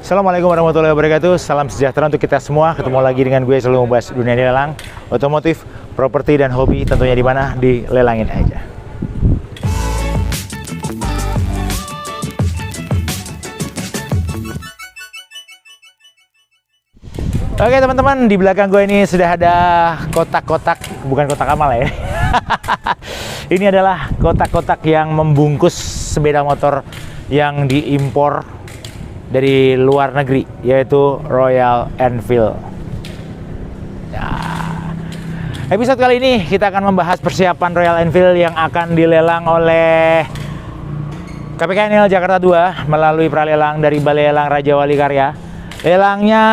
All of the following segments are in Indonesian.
Assalamualaikum warahmatullahi wabarakatuh. Salam sejahtera untuk kita semua. Ketemu lagi dengan gue, selalu membahas dunia lelang, otomotif, properti dan hobi. Tentunya di mana? Di Lelangin Aja. Oke teman-teman, di belakang gue ini sudah ada kotak-kotak, bukan kotak amal ya. Ini adalah kotak-kotak yang membungkus sepeda motor yang diimpor dari luar negeri, yaitu Royal Enfield. Nah, episode kali ini kita akan membahas persiapan Royal Enfield yang akan dilelang oleh KPKNL Jakarta 2 melalui pralelang dari Balai Lelang Raja Wali Karya. Lelangnya,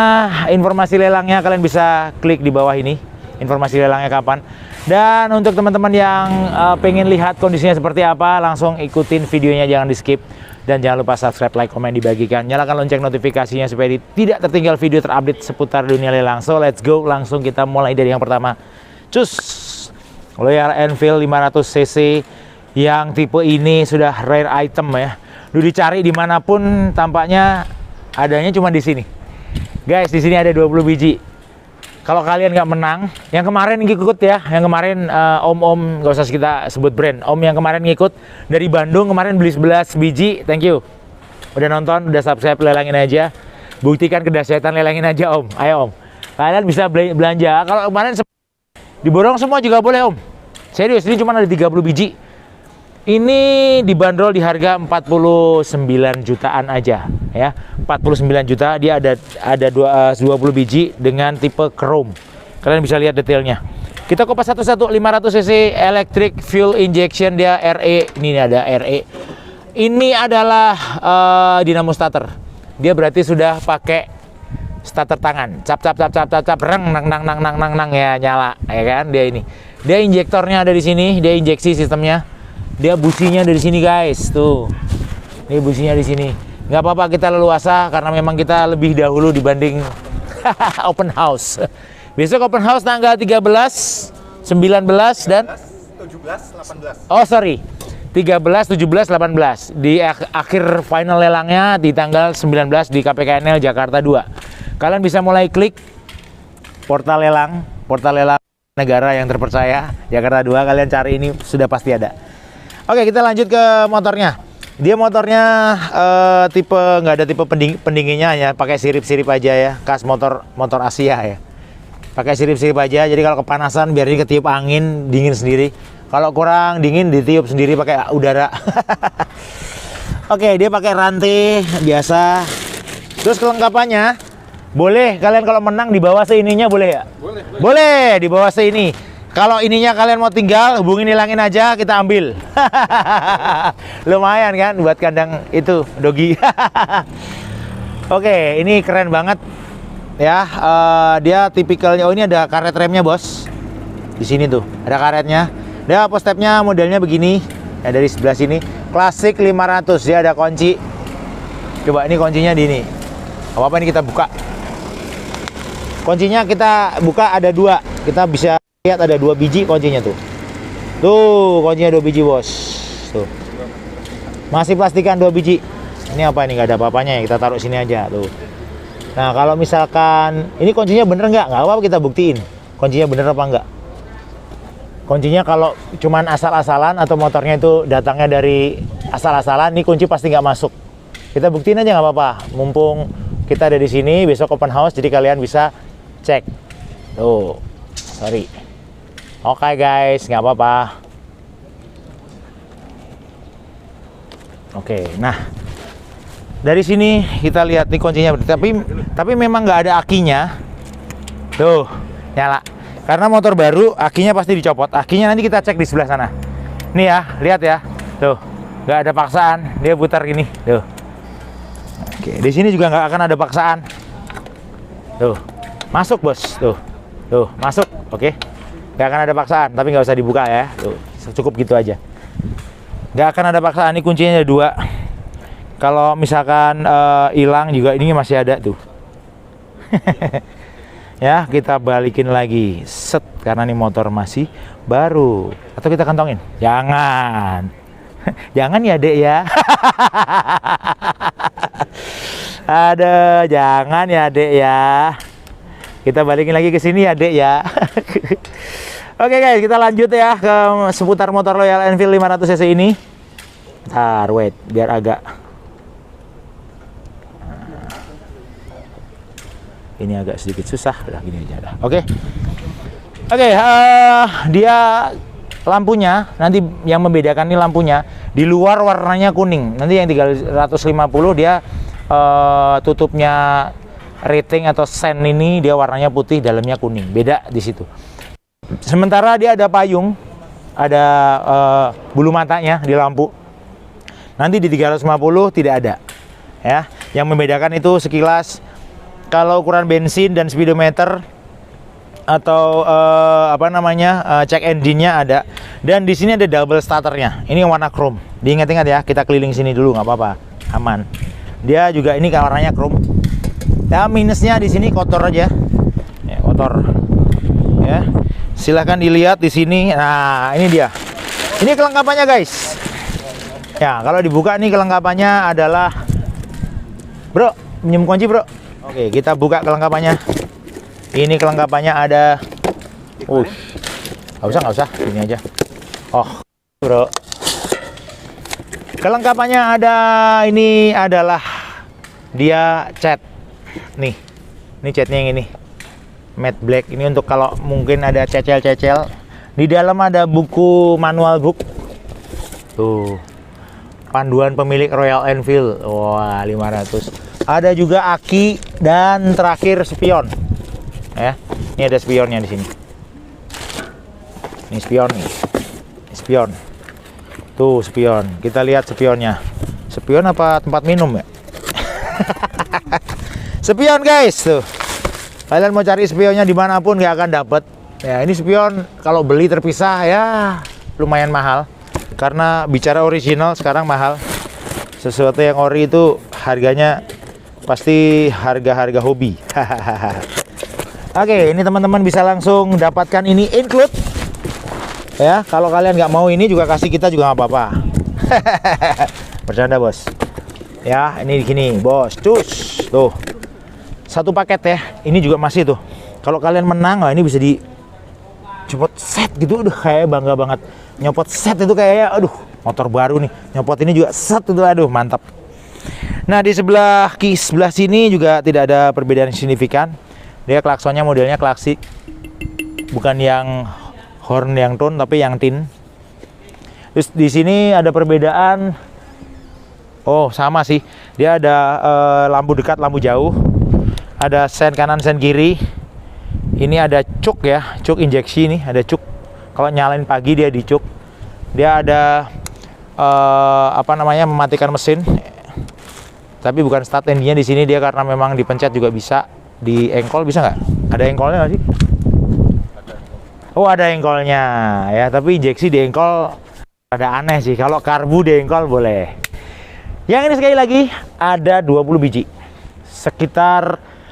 informasi lelangnya kalian bisa klik di bawah ini, informasi lelangnya kapan. Dan untuk teman-teman yang pengen lihat kondisinya seperti apa, langsung ikutin videonya, jangan di skip. Dan jangan lupa subscribe, like, komen, dibagikan. Nyalakan lonceng notifikasinya supaya tidak tertinggal video terupdate seputar dunia lelang. So let's go, langsung kita mulai dari yang pertama. Cus, Royal Enfield 500cc yang tipe ini sudah rare item ya. Udah dicari dimanapun, tampaknya adanya cuma di sini. Guys, di sini ada 20 biji. Kalau kalian nggak menang, yang kemarin ngikut ya, yang kemarin om-om, nggak usah kita sebut brand, om yang kemarin ngikut dari Bandung, kemarin beli 11 biji, thank you. Udah nonton, udah subscribe Lelangin Aja, buktikan kedahsyatan Lelangin Aja om, ayo om. Kalian bisa belanja, kalau kemarin diborong semua juga boleh om. Serius, ini cuma ada 30 biji. Ini dibanderol di harga 49 jutaan aja ya. 49 juta, dia ada 20 biji dengan tipe chrome. Kalian bisa lihat detailnya. Kita kupas satu-satu. 500cc electric fuel injection, dia RE. Ini ada RE. Ini adalah dinamo starter. Dia berarti sudah pakai starter tangan. Cap cap cap cap cap cap reng nang nang nang nang nang nang ya, nyala ya kan dia ini. Dia injektornya ada di sini, dia injeksi sistemnya. Dia businya dari sini guys, tuh. Ini businya di sini. Nggak apa-apa kita leluasa karena memang kita lebih dahulu dibanding open house. Besok open house tanggal 13, 19 dan 17, 18. Oh sorry, 13, 17, 18 di akhir final lelangnya di tanggal 19 di KPKNL Jakarta 2. Kalian bisa mulai klik portal lelang negara yang terpercaya Jakarta 2. Kalian cari, ini sudah pasti ada. Oke, kita lanjut ke motornya. Dia motornya tipe, nggak ada tipe pendinginnya ya, pakai sirip-sirip aja ya, khas motor Asia ya. Pakai sirip-sirip aja, jadi kalau kepanasan biar ini ketiup angin, dingin sendiri. Kalau kurang dingin ditiup sendiri pakai udara. Oke, dia pakai rantai biasa. Terus kelengkapannya, boleh kalian kalau menang di bawah seininya boleh ya? Boleh di bawah seini. Kalau ininya kalian mau tinggal, hubungin Lelangin Aja, kita ambil. Lumayan kan buat kandang itu dogi. Oke, ini keren banget ya. Dia tipikalnya, oh ini ada karet remnya bos. Di sini tuh ada karetnya. Dia post stepnya modelnya begini ya, dari sebelah sini. Klasik 500, dia ada kunci. Coba ini kuncinya di ini. Apa ini kita buka. Kuncinya kita buka ada 2. Kita bisa lihat ada 2 biji kuncinya tuh. Tuh, kuncinya 2 biji bos. Tuh. Masih plastikan 2 biji. Ini apa ini, nggak ada apa-apanya ya, kita taruh sini aja tuh. Nah, kalau misalkan ini kuncinya bener nggak apa-apa, kita buktiin. Kuncinya bener apa enggak. Kuncinya kalau cuman asal-asalan atau motornya itu datangnya dari asal-asalan, ini kunci pasti nggak masuk. Kita buktiin aja nggak apa-apa. Mumpung kita ada di sini, besok open house, jadi kalian bisa cek. Tuh, sorry. Oke guys, nggak apa-apa. Oke, nah dari sini kita lihat nih kuncinya, tapi memang nggak ada akinya. Tuh, nyala. Karena motor baru, akinya pasti dicopot. Akinya nanti kita cek di sebelah sana. Nih ya, lihat ya. Tuh, nggak ada paksaan. Dia putar gini. Tuh. Oke, di sini juga nggak akan ada paksaan. Tuh, masuk bos. Tuh, masuk. Oke. Nggak akan ada paksaan, tapi nggak usah dibuka ya. Tuh, cukup gitu aja. Nggak akan ada paksaan. Ini kuncinya ada 2. Kalau misalkan hilang juga, ini masih ada tuh. Ya, kita balikin lagi. Set, karena ini motor masih baru. Atau kita kantongin? Jangan. Jangan ya dek ya. Aduh, jangan ya, Dek ya. Kita balikin lagi ke sini ya, Dek ya. Oke guys, kita lanjut ya ke seputar motor Royal Enfield 500 cc ini. Bentar, wait, biar agak. Ini agak sedikit susah, udah gini aja dah. Oke. Dia lampunya, nanti yang membedakan ini lampunya, di luar warnanya kuning. Nanti yang 350 dia tutupnya rating atau sen ini dia warnanya putih, dalamnya kuning. Beda di situ. Sementara dia ada payung, ada bulu matanya di lampu. Nanti di 350 tidak ada. Ya, yang membedakan itu sekilas kalau ukuran bensin dan speedometer atau check engine-nya ada. Dan di sini ada double starternya. Ini warna chrome. Diingat-ingat ya, kita keliling sini dulu nggak apa-apa, aman. Dia juga ini warnanya chrome. Ya, minusnya di sini kotor aja. Ya, kotor. Ya. Silahkan dilihat di sini. Nah, ini dia. Ini kelengkapannya, guys. Ya, kalau dibuka nih kelengkapannya adalah, bro, minjem kunci, bro. Oke, kita buka kelengkapannya. Ini kelengkapannya ada. Nggak usah. Ini aja. Oh, bro. Kelengkapannya ada. Ini adalah dia cat. Nih, ini catnya yang ini. Matte black, ini untuk kalau mungkin ada cecel-cecel. Di dalam ada buku manual book. Tuh. Panduan pemilik Royal Enfield. Wah, 500. Ada juga aki dan terakhir spion. Ya. Ini ada spionnya di sini. Ini spion nih. Ini spion. Tuh, spion. Kita lihat spionnya. Spion apa tempat minum ya? Spion, guys, tuh. Kalian mau cari spionnya dimanapun nggak akan dapet. Ya, ini spion kalau beli terpisah ya lumayan mahal. Karena bicara original sekarang mahal. Sesuatu yang ori itu harganya pasti harga-harga hobi. Oke, ini teman-teman bisa langsung dapatkan ini include. Ya, kalau kalian nggak mau ini juga kasih kita juga nggak apa-apa. Bercanda, bos. Ya, ini gini, bos. Cus, tuh. Satu paket ya. Ini juga masih tuh. Kalau kalian menang, ini bisa di copot set gitu. Aduh, kayak bangga banget. Nyopot set itu kayak, aduh, motor baru nih. Nyopot ini juga set itu, aduh, mantap. Nah, di sebelah sini juga tidak ada perbedaan signifikan. Dia klaksonnya modelnya klasik. Bukan yang horn yang tone, tapi yang tin. Terus di sini ada perbedaan. Oh, sama sih. Dia ada lampu dekat, lampu jauh. Ada sen kanan, sen kiri. Ini ada cuk ya, cuk injeksi nih, ada cuk. Kalau nyalain pagi dia di cuk. Dia ada mematikan mesin. Tapi bukan start engine-nya di sini dia karena memang dipencet juga bisa. Di engkol bisa nggak? Ada engkolnya nggak sih? Oh, ada engkolnya ya, tapi injeksi di engkol ada aneh sih. Kalau karbu di engkol boleh. Yang ini sekali lagi ada 20 biji.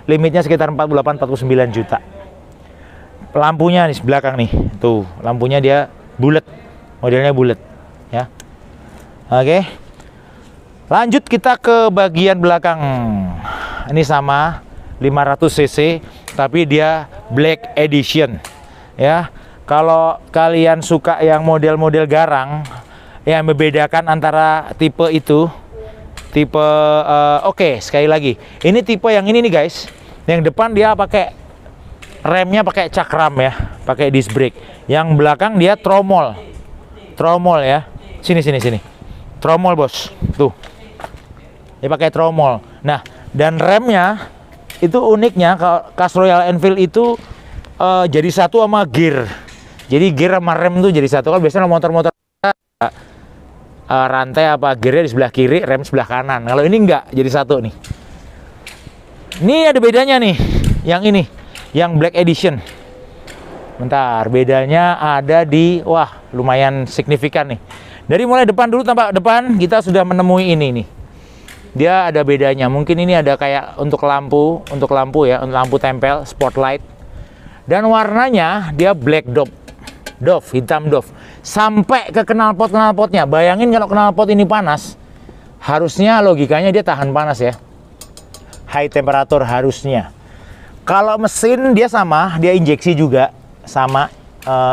Limitnya sekitar 48-49 juta. Lampunya di belakang nih. Tuh, lampunya dia bulat. Modelnya bulat ya. Oke. Lanjut kita ke bagian belakang. Ini sama 500 cc tapi dia Black Edition. Ya. Kalau kalian suka yang model-model garang, yang membedakan antara tipe itu, tipe oke, sekali lagi. Ini tipe yang ini nih, guys. Yang depan dia pakai remnya pakai cakram ya, pakai disc brake. Yang belakang dia tromol. Tromol ya. Sini. Tromol, bos. Tuh. Dia pakai tromol. Nah, dan remnya itu uniknya khas Royal Enfield itu jadi satu sama gear. Jadi gear sama rem tuh jadi satu. Kan biasanya motor-motor rantai apa gearnya di sebelah kiri, rem sebelah kanan. Kalau ini enggak, jadi satu nih. Ini ada bedanya nih, yang ini, yang Black Edition. Bentar, bedanya ada di, wah, lumayan signifikan nih. Dari mulai depan dulu, tampak depan kita sudah menemui ini nih. Dia ada bedanya. Mungkin ini ada kayak untuk lampu ya, untuk lampu tempel, spotlight. Dan warnanya dia black Dove, hitam Dove. Sampai ke knalpotnya. Bayangin kalau knalpot ini panas, harusnya logikanya dia tahan panas ya. high temperature harusnya. Kalau mesin dia sama, dia injeksi juga, sama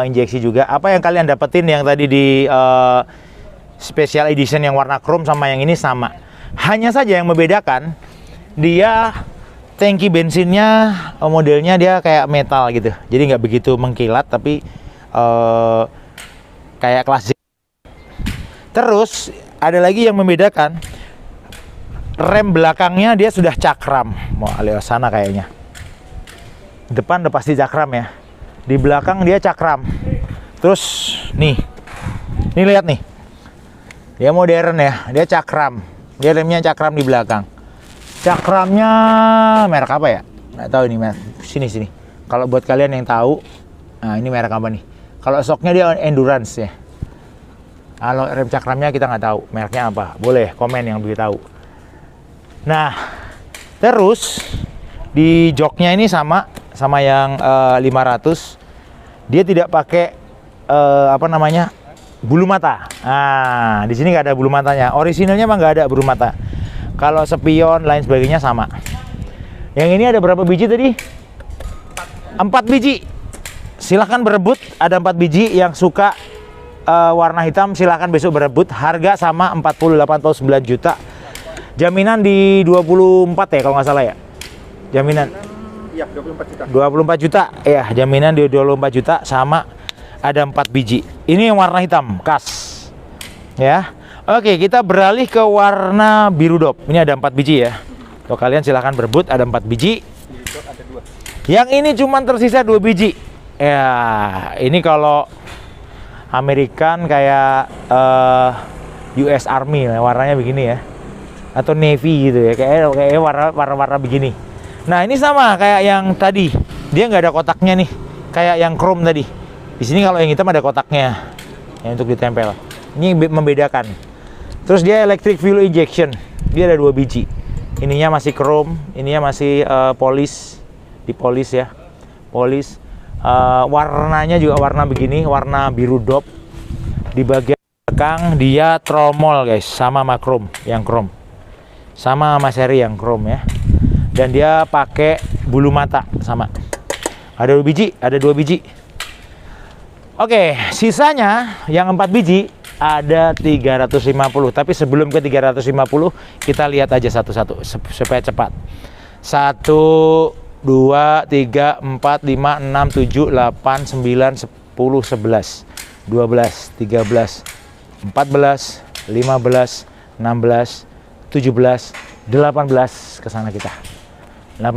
injeksi juga. Apa yang kalian dapetin yang tadi di special edition yang warna chrome sama yang ini sama. Hanya saja yang membedakan dia tangki bensinnya modelnya dia kayak metal gitu. Jadi nggak begitu mengkilat tapi kayak klasik. Terus ada lagi yang membedakan, rem belakangnya dia sudah cakram. Mau lewat sana kayaknya. Depan udah pasti cakram ya. Di belakang dia cakram. Terus nih lihat nih. Dia modern ya, dia cakram. Dia remnya cakram di belakang. Cakramnya merek apa ya? Nggak tahu ini merek. Sini. Kalau buat kalian yang tahu, nah ini merek apa nih? Kalau shocknya dia endurance ya. Kalau rem cakramnya kita nggak tahu mereknya apa. Boleh komen yang lebih tahu. Nah, terus di joknya ini sama yang 500. Dia tidak pakai bulu mata. Nah, di sini nggak ada bulu matanya. Orisinalnya mah nggak ada bulu mata. Kalau spion lain sebagainya sama. Yang ini ada berapa biji tadi? 4 biji. Silahkan berebut. Ada 4 biji. Yang suka warna hitam silahkan besok berebut. Harga sama 48,9 juta. Jaminan di 24 ya kalau nggak salah ya. Jaminan. Iya, 24 juta. 24 juta. Ya, jaminan di 24 juta sama ada 4 biji. Ini yang warna hitam, khas. Ya. Oke, kita beralih ke warna biru dop. Ini ada 4 biji ya. Tuh kalian silahkan berebut, ada 4 biji. Ada 2. Yang ini cuma tersisa 2 biji. Ya, ini kalau American kayak US Army warnanya begini ya, atau Navy gitu ya, kayak warna begini. Nah ini sama kayak yang tadi, dia nggak ada kotaknya nih, kayak yang chrome tadi. Di sini kalau yang hitam ada kotaknya ya, untuk ditempel. Ini membedakan. Terus dia electric fuel injection, dia ada 2 biji. Ininya masih chrome, ininya masih dipolis ya, polis. Warnanya juga warna begini, warna biru dop. Di bagian belakang dia tromol guys, sama chrome, yang chrome, sama seri yang chrome ya. Dan dia pakai bulu mata sama. Ada 2 biji, Oke, sisanya yang 4 biji ada 350. Tapi sebelum ke 350 kita lihat aja satu-satu supaya cepat. 1, 2, 3, 4, 5, 6, 7, 8, 9, 10, 11, 12, 13, 14, 15, 16, 17, 18, ke sana kita. 18,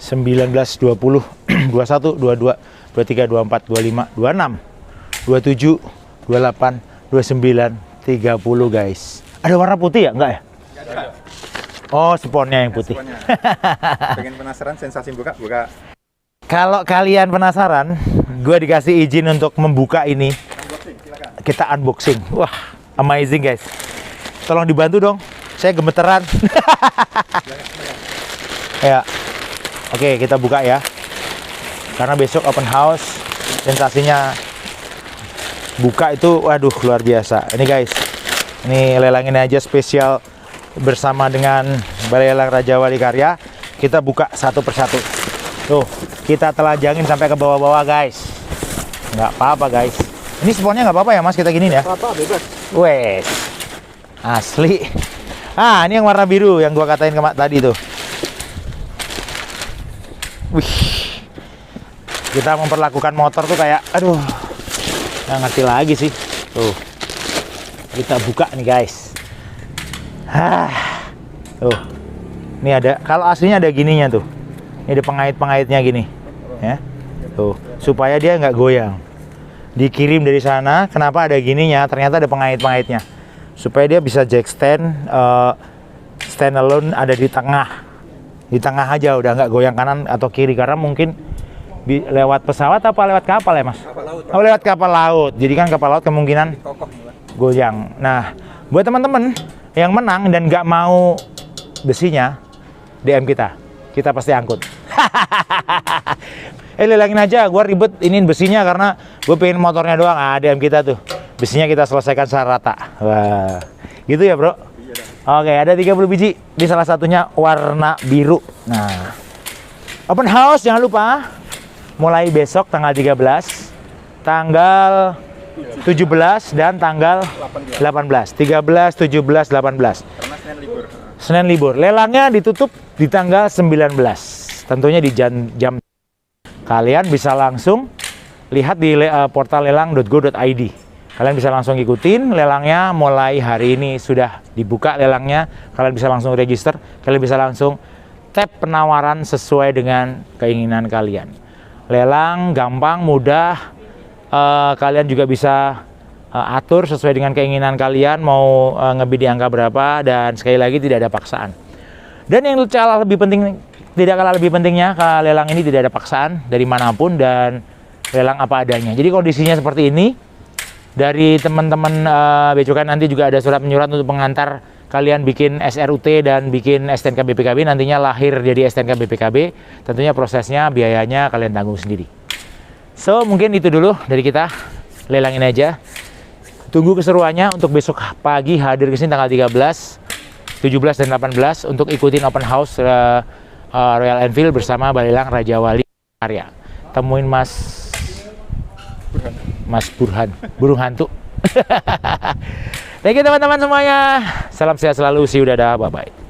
19, 20, 21, 22, 23, 24, 25, 26, 27, 28, 29, 30 guys. Ada warna putih ya? Enggak ya? Oh, sponnya yang putih. Pengen penasaran sensasi buka? Kalau kalian penasaran, gue dikasih izin untuk membuka ini. Unboxing, silakan. Kita unboxing. Wah, amazing guys. Tolong dibantu dong. Saya gemeteran. Ya. Oke, kita buka ya. Karena besok open house, sensasinya buka itu waduh luar biasa. Ini guys, ini lelang ini aja spesial bersama dengan Balai Lelang Raja Wali Karya. Kita buka satu persatu. Tuh, kita telanjangin sampai ke bawah-bawah guys. Nggak apa-apa guys. Ini sponnya nggak apa-apa ya mas, kita giniin ya? Apa bebas. Wes, asli. Ah, ini yang warna biru yang gua katain tadi tuh. Wih, kita memperlakukan motor tuh kayak, aduh, nggak ngerti lagi sih. Tuh, kita buka nih guys. Tuh, ini ada. Kalau aslinya ada gininya tuh. Ini ada pengait-pengaitnya gini, ya. Tuh, supaya dia nggak goyang. Dikirim dari sana, kenapa ada gininya? Ternyata ada pengait-pengaitnya, supaya dia bisa jack stand, standalone ada di tengah. Di tengah aja udah nggak goyang kanan atau kiri, karena mungkin lewat pesawat apa lewat kapal ya mas? Kapal laut. Oh lewat kapal laut, jadi kan kapal laut kemungkinan Kokoh. goyang. Nah buat teman-teman yang menang dan nggak mau besinya, DM kita pasti angkut. Lelangin aja, gue ribet iniin besinya karena gue pengen motornya doang. DM kita tuh, Besinya kita selesaikan secara rata. Wah, gitu ya bro? Iya dah. Oke, ada 30 biji. Di salah satunya warna biru. Nah, open house jangan lupa. Mulai besok tanggal 13, tanggal 17 dan tanggal 18. 13, 17, 18. Karena Senin libur. Senin libur. Lelangnya ditutup di tanggal 19. Tentunya di jam. Kalian bisa langsung lihat di portal lelang.go.id. Kalian bisa langsung ikutin lelangnya, mulai hari ini sudah dibuka lelangnya. Kalian bisa langsung register, kalian bisa langsung tap penawaran sesuai dengan keinginan kalian. Lelang gampang, mudah. Kalian juga bisa atur sesuai dengan keinginan kalian, mau ngebid di angka berapa, dan sekali lagi tidak ada paksaan. Dan yang tidak kalah lebih pentingnya, lelang ini tidak ada paksaan dari manapun dan lelang apa adanya. Jadi kondisinya seperti ini. Dari teman-teman Becukai nanti juga ada surat menyurat untuk pengantar kalian bikin SRUT dan bikin STNK BPKB, nantinya lahir jadi STNK BPKB. Tentunya prosesnya, biayanya kalian tanggung sendiri. So, mungkin itu dulu dari kita. Lelang ini aja. Tunggu keseruannya untuk besok pagi hadir ke sini tanggal 13, 17 dan 18 untuk ikutin open house Royal Enfield bersama Balelang Raja Wali Karya. Temuin Mas Burhan, burung hantu. Thank you teman-teman semuanya. Salam sehat selalu. See you, dadah, bye-bye.